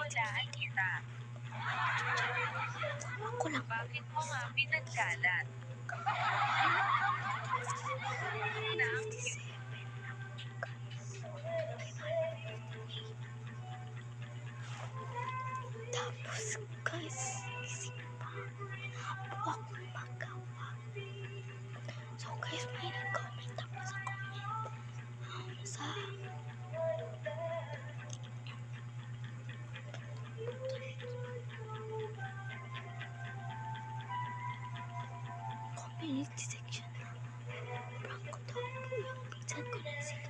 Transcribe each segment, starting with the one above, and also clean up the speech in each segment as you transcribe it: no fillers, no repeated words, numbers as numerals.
Hulaan kita. Ako lang. Bakit mo nga pinagkalat? Na ang cute. Tapos guys, isip pa. Ako magawa. So guys, may nag-comment ako sa comment. Sa community section na prank ko daw po yung pinsan ko na sila.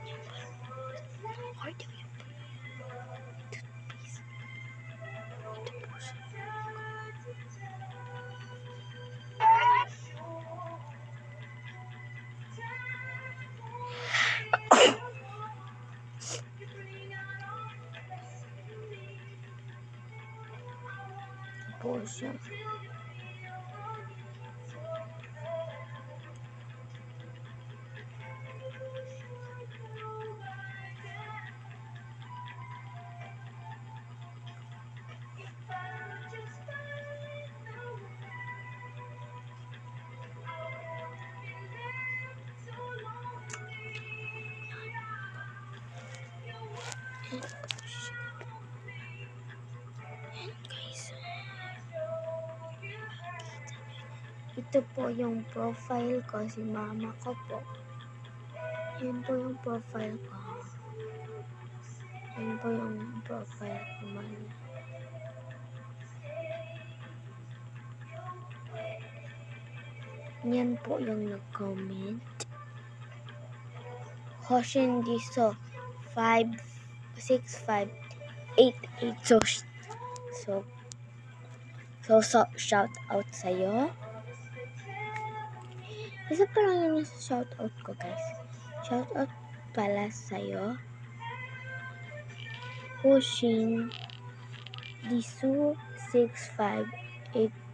Yung parang cardio yung toothpaste. Ito po siya. Po siya. Ito po yung profile ko, si mama ko po. Yan po yung profile ko. Yan po yung profile ko man. Yan po yung nag-comment. Hoshin Diso 56588. So shout out sa'yo. Isa pa lang yung nasa shout out ko guys. Shout out pala sa'yo. Hoshin Diso 6588.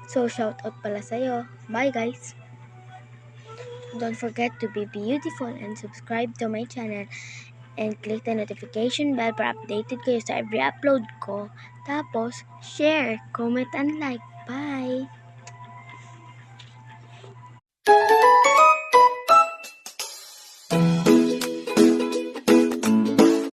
So shout out pala sa'yo. Bye guys. Don't forget to be beautiful and subscribe to my channel and click the notification bell para updated kayo sa every upload ko. Tapos, share, comment, and like. Bye!